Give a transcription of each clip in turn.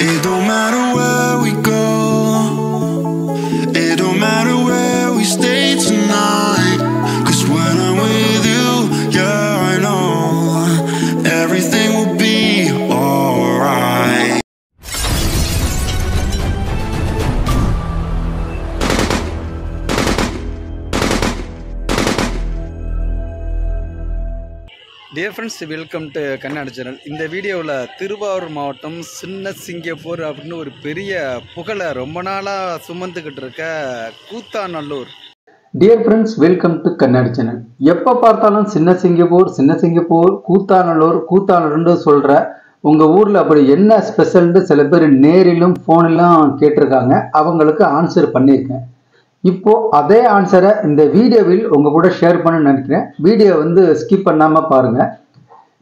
It don't matter where we go, it don't matter where we stay tonight. Cause when I'm with you, yeah, I know everything will be alright. Dear friends, welcome to Kannada channel. இந்த வீடியோவில் திருவாரூர் மாவட்டம் சின்ன Singapore அப்படின்னு ஒரு பெரிய புகழை ரொம்ப நாளாக சுமந்துக்கிட்டு இருக்க Koothanallur. Dear friends, welcome to Kannada channel. எப்போ பார்த்தாலும் சின்ன சிங்கப்பூர் கூத்தாநல்லூர்னு சொல்கிற உங்கள் ஊரில் அப்படி என்ன ஸ்பெஷல்னு சில பேர் நேரிலும் ஃபோனிலும் கேட்டிருக்காங்க. அவங்களுக்கு ஆன்சர் பண்ணியிருக்கேன். இப்போது அதே ஆன்சரை இந்த வீடியோவில் உங்கள் கூட ஷேர் பண்ண நினைக்கிறேன். வீடியோ ஸ்கிப் பண்ணாமல் பாருங்கள்.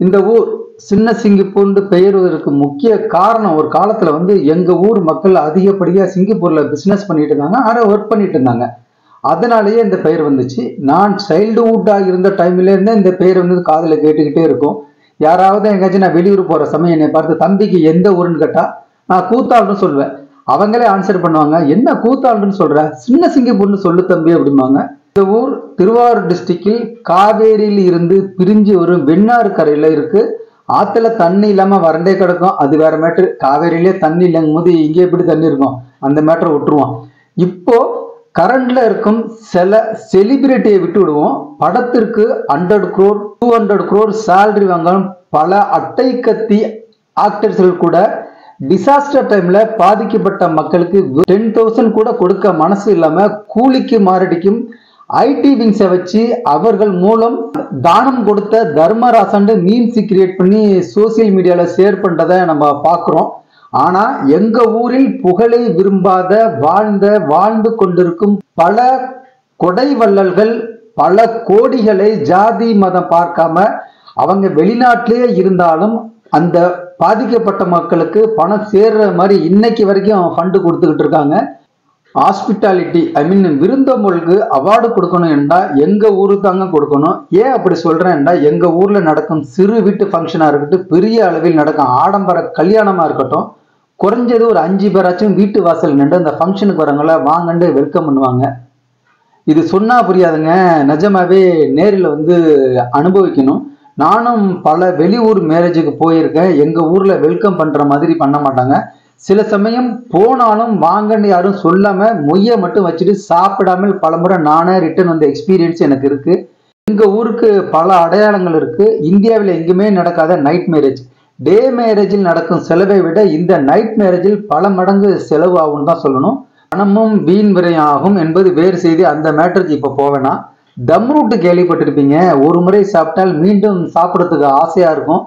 இந்த ஊர் சின்ன சிங்கப்பூர்னு பெயர்வதற்கு முக்கிய காரணம், ஒரு காலத்தில் எங்கள் ஊர் மக்கள் அதிகப்படியாக சிங்கப்பூரில் பிஸ்னஸ் பண்ணிட்டு இருந்தாங்க, ஆனால் ஒர்க் பண்ணிட்டு இருந்தாங்க. அதனாலேயே இந்த பெயர் வந்துச்சு. நான் சைல்டுஹுட்டாக இருந்த டைம்லேருந்தே இந்த பெயர் காதில் கேட்டுக்கிட்டே இருக்கும். யாராவது எங்கேயாச்சும் நான் வெளியூர் போகிற சமயம் என்னை பார்த்து தம்பிக்கு எந்த ஊருன்னு கேட்டால் நான் கூத்தாள்னு சொல்வேன். அவங்களே ஆன்சர் பண்ணுவாங்க, என்ன கூத்தாள்னு சொல்ற, சின்ன சிங்கப்பூர்னு சொல்லு தம்பி அப்படிம்பாங்க. இந்த ஊர் திருவாரூர் டிஸ்ட்ரிக்டில் காவேரியில் இருந்து பிரிஞ்சு வரும் வெண்ணாறு கரையில இருக்கு. ஆத்துல தண்ணி இல்லாம வறண்டே கிடக்கும், அது வேற மேட்ரு. காவேரியிலே தண்ணி இல்லைங்கும் போது இங்கே எப்படி தண்ணி இருக்கும், அந்த மேட்டரை விட்டுருவோம். இப்போ கரண்ட்ல இருக்கும் சில செலிபிரிட்டியை விட்டு விடுவோம். படத்திற்கு 100 crore 200 crore சேலரி வாங்கணும் பல அட்டை கத்தி ஆக்டர்ஸ்கள் கூட டிசாஸ்டர் டைம்ல பாதிக்கப்பட்ட மக்களுக்கு 10,000 கூட கொடுக்க மனசு இல்லாம கூலிக்கு மாரடிக்கும் ஐடி விங்ஸை வச்சு அவர்கள் மூலம் தானம் கொடுத்த தர்மராசன் மீம்ஸ் கிரியேட் பண்ணி சோசியல் மீடியால ஷேர் பண்றதை நம்ம பார்க்கிறோம். ஆனா எங்க ஊரில் புகழை விரும்பாத வாழ்ந்து கொண்டிருக்கும் பல கொடை வள்ளல்கள் பல கோடிகளை ஜாதி மதம் பார்க்காம அவங்க வெளிநாட்டிலேயே இருந்தாலும் அந்த பாதிக்கப்பட்ட மக்களுக்கு பணம் சேர்ற மாதிரி இன்னைக்கு வரைக்கும் ஃபண்டு கொடுத்துக்கிட்டு இருக்காங்க. ஹாஸ்பிட்டாலிட்டி விருந்தோம்பலுக்கு அவார்டு கொடுக்கணும் என்றா எங்க ஊருக்கு தாங்க கொடுக்கணும். ஏன் அப்படி சொல்றேன்டா, எங்க ஊர்ல நடக்கும் சிறு வீட்டு ஃபங்க்ஷனா இருக்கட்டும், பெரிய அளவில் நடக்கும் ஆடம்பர கல்யாணமா இருக்கட்டும், குறைஞ்சது ஒரு 5 பேராச்சும் வீட்டு வாசல் நின்று அந்த ஃபங்க்ஷனுக்கு வரவங்கள வாங்கண்டு வெல்கம் பண்ணுவாங்க. இது சொன்னா புரியாதுங்க, நிஜமாவே நேரில் அனுபவிக்கணும். நானும் பல வெளியூர் மேரேஜுக்கு போயிருக்கேன். எங்க ஊர்ல வெல்கம் பண்ற மாதிரி பண்ண மாட்டாங்க. சில சமயம் போனாலும் வாங்கன்னு யாரும் சொல்லாம மொய்ய மட்டும் வச்சுட்டு சாப்பிடாமல் பலமுறை நானே ரிட்டர்ன் எக்ஸ்பீரியன்ஸ் எனக்கு இருக்கு. எங்க ஊருக்கு பல அடையாளங்கள் இருக்கு. இந்தியாவில் எங்குமே நடக்காத நைட் மேரேஜ், டே மேரேஜில் நடக்கும் செலவை விட இந்த நைட் மேரேஜில் பல மடங்கு செலவு ஆகும்னு தான் சொல்லணும். பணமும் வீண் விரயம் ஆகும் என்பது வேறு செய்தி. அந்த மேட்டருக்கு இப்ப போவேனா. தம் ரூட்டு கேள்விப்பட்டிருப்பீங்க. ஒரு முறை சாப்பிட்டால் மீண்டும் சாப்பிட்றதுக்கு ஆசையா இருக்கும்.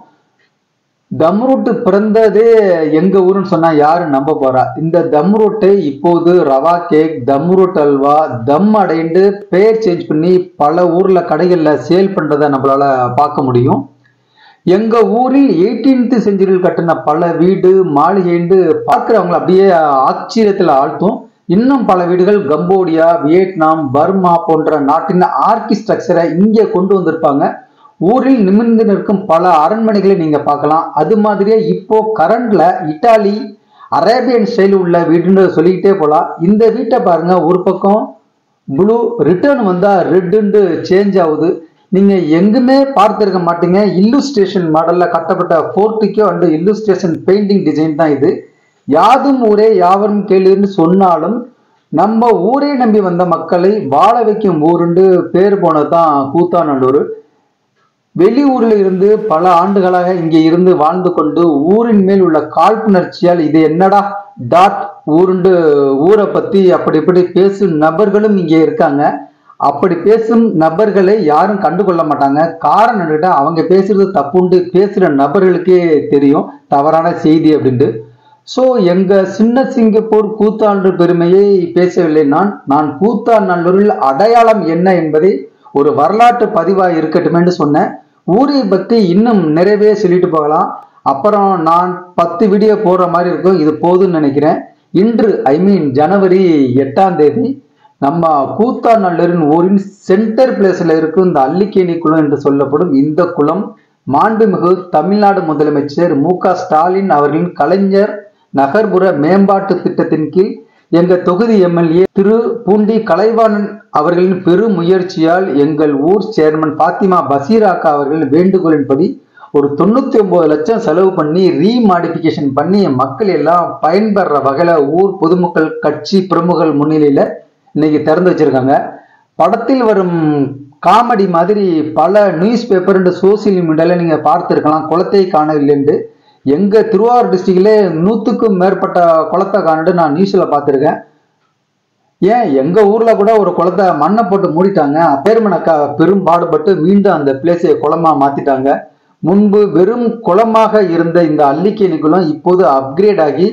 தம் ரூட்டு பிறந்ததே எங்க ஊருன்னு சொன்னா யாரு நம்ப போறா? இந்த தம் ரூட்டை இப்போது ரவா கேக், தம் ரூட் அல்வா, தம் அடைந்து பெயர் சேஞ்ச் பண்ணி பல ஊர்ல கடைகள்ல சேல் பண்றதை நம்மளால பார்க்க முடியும். எங்க ஊரில் 18th செஞ்சுரியில் கட்டின பல வீடு மாளிகைண்டு பார்க்கிறவங்களை அப்படியே ஆச்சரியத்துல ஆழ்த்தும். இன்னும் பல வீடுகள் கம்போடியா, வியட்நாம், பர்மா போன்ற நாட்டின் ஆர்கிடெக்சரை இங்கே கொண்டு வந்திருப்பாங்க. ஊரில் நிமிர்ந்து நிற்கும் பல அரண்மனைகளை நீங்க பார்க்கலாம். அது மாதிரியே இப்போ கரண்ட்ல இட்டாலி அரேபியன் ஸ்டைல் உள்ள வீடுன்னு சொல்லிக்கிட்டே போலாம். இந்த வீட்டை பாருங்க, ஒரு பக்கம் ப்ளூ, ரிட்டர்ன் வந்தா ரெட்டுன்னு சேஞ்ச் ஆகுது. நீங்க எங்குமே பார்த்திருக்க மாட்டீங்க. இல்லுஸ்ட்ரேஷன் மாடல்ல கட்டப்பட்ட portico and illustration painting design தான் இது. யாதும் ஊரே யாவரும் கேளுன்னு சொன்னாலும் நம்ம ஊரே நம்பி வந்த மக்களை வாழ வைக்கும் ஊருண்டு பேர் போனதுதான் கூத்தாநல்லூர். வெளியூர்ல இருந்து பல ஆண்டுகளாக இங்கே இருந்து வாழ்ந்து கொண்டு ஊரின் மேல் உள்ள காழ்ப்புணர்ச்சியால் இது என்னடா டாட் ஊருண்டு ஊரை பத்தி அப்படி இப்படி பேசும் நபர்களும் இங்கே இருக்காங்க. அப்படி பேசும் நபர்களை யாரும் கண்டுகொள்ள மாட்டாங்க. காரணம் என்னட்டா, அவங்க பேசுறது தப்புண்டு பேசுற நபர்களுக்கே தெரியும் தவறான செய்தி அப்படின்ட்டு. ஸோ எங்க சின்ன சிங்கப்பூர் கூத்தாண்டு பெருமையை பேசவில்லை. நான் கூத்தாநல்லூரில் அடையாளம் என்ன என்பதை ஒரு வரலாற்று பதிவாக இருக்கட்டுமேன்னு சொன்னேன். ஊரை பற்றி இன்னும் நிறையவே சொல்லிட்டு போகலாம். அப்புறம் நான் 10 வீடியோ போடுற மாதிரி இருக்கும். இது போதுன்னு நினைக்கிறேன். இன்று ஜனவரி 8ஆம் தேதி நம்ம கூத்தாநல்லூரின் ஊரின் சென்டர் பிளேஸ்ல இருக்கும் இந்த அல்லிக்கேணி குளம் என்று சொல்லப்படும் இந்த குளம் மாண்புமிகு தமிழ்நாடு முதலமைச்சர் மு.க. ஸ்டாலின் அவர்களின் கலைஞர் நகர்ப்புற மேம்பாட்டு திட்டத்தின் கீழ் எங்கள் தொகுதி எம்எல்ஏ திரு பூண்டி கலைவாணன் அவர்களின் பெரும் முயற்சியால் எங்கள் ஊர் சேர்மன் பாத்திமா பசீராக்கா அவர்களின் வேண்டுகோளின்படி ஒரு 99 லட்சம் செலவு பண்ணி ரீமாடிஃபிகேஷன் பண்ணி மக்கள் எல்லாம் பயன்பெற வகையில் ஊர் பொதுமக்கள் கட்சி பிரமுகர்கள் முன்னிலையில் இன்னைக்கு திறந்து வச்சிருக்காங்க. படத்தில் வரும் காமெடி மாதிரி பல நியூஸ் பேப்பர் சோசியல் மீடியாவில் நீங்கள் பார்த்துருக்கலாம். குளத்தை காணவில்லைண்டு எங்கள் திருவாரூர் டிஸ்ட்ரிக்ட்லே 100க்கும் மேற்பட்ட குளத்தை காணட்டு நான் நியூஸில் பார்த்துருக்கேன். ஏன் எங்கள் ஊரில் கூட ஒரு குளத்தை மண்ணை போட்டு மூடிட்டாங்க. அப்பேர்மனக்கா பெரும் பாடுபட்டு மீண்டும் அந்த பிளேஸை குளமாக மாற்றிட்டாங்க. முன்பு வெறும் குளமாக இருந்த இந்த அல்லிக்கேணி குளம் இப்போது அப்கிரேட் ஆகி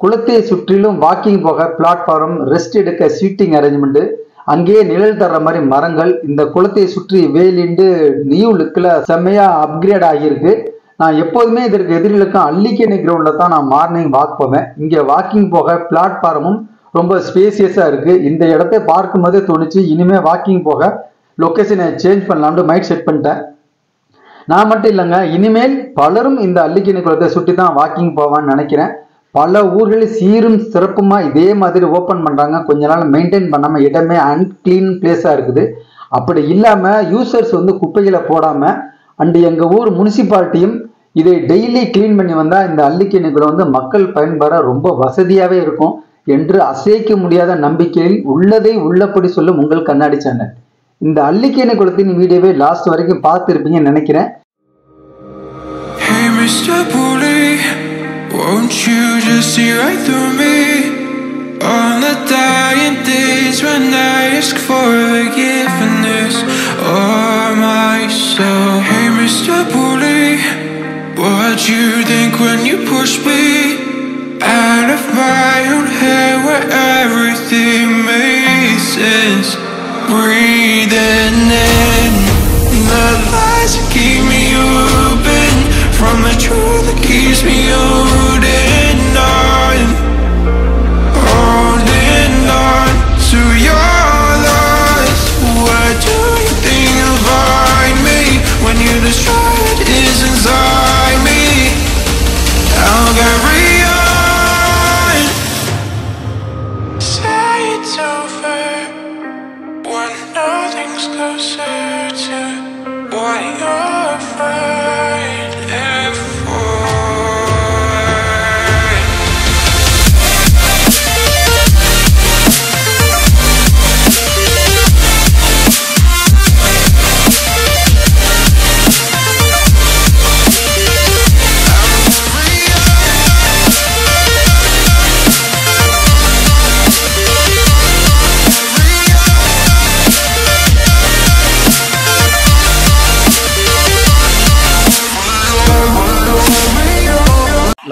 குளத்தை சுற்றிலும் வாக்கிங் போக பிளாட்ஃபார்ம், ரெஸ்ட் எடுக்க சீட்டிங் அரேஞ்ச்மெண்ட், அங்கேயே நிழல் தர்ற மாதிரி மரங்கள், இந்த குளத்தை சுற்றி வேலிண்டு நியூ லுக்கில் செம்மையாக அப்கிரேட் ஆகியிருக்கு. நான் எப்போதுமே இதற்கு எதிரிலுக்கும் அல்லிக்கேணி கிரவுண்டில் தான் நான் மார்னிங் வாக் போவேன். இங்கே வாக்கிங் போக பிளாட்ஃபார்மும் ரொம்ப ஸ்பேசியஸாக இருக்குது. இந்த இடத்தை பார்க்கும்போதே தோணுச்சு இனிமேல் வாக்கிங் போக லொக்கேஷனை சேஞ்ச் பண்ணலாம்னு மைண்ட் செட் பண்ணிட்டேன். நான் மட்டும் இல்லைங்க, இனிமேல் பலரும் இந்த அல்லிக்கேணி குளத்தை சுற்றி தான் வாக்கிங் போவான்னு நினைக்கிறேன். பல ஊர்களில் சீரும் சிறப்புமாக இதே மாதிரி ஓப்பன் பண்ணுறாங்க. கொஞ்ச நாள் மெயின்டைன் பண்ணாமல் இடமே அன்கிளீன் பிளேஸாக இருக்குது. அப்படி இல்லாமல் யூசர்ஸ் குப்பைகளை போடாமல் அண்டு எங்கள் ஊர் முனிசிபாலிட்டியும் இதை டெய்லி கிளீன் பண்ணி வந்தால் இந்த அல்லிக்கேணி குளம் மக்கள் பயன்பெற ரொம்ப வசதியாகவே இருக்கும் என்று அசைக்க முடியாத நம்பிக்கையில் உள்ளதை உள்ளபடி சொல்லும் உங்கள் கண்ணாடி சேனல். இந்த அல்லிக்கேணி குளத்தின் வீடியோவை லாஸ்ட் வரைக்கும் பார்த்துருப்பீங்கன்னு நினைக்கிறேன். Hey Mr. Bully, won't you just see right through me on the dying days when I ask for forgiveness or myself? Hey Mr. Bully, what you think when you push me out of my own head where everything makes sense? Breathing in the lies that keep me open from the truth that keeps me holding on to your loss. What do you think of me when you destroy what is inside me? I'll carry on. Say it's over when nothing's closer to what you're fighting for.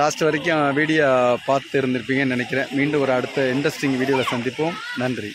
Last வரைக்கும் video பார்த்து இருந்திருப்பீங்கன்னு நினைக்கிறேன். மீண்டும் ஒரு அடுத்த interesting வீடியோவில் சந்திப்போம். நன்றி.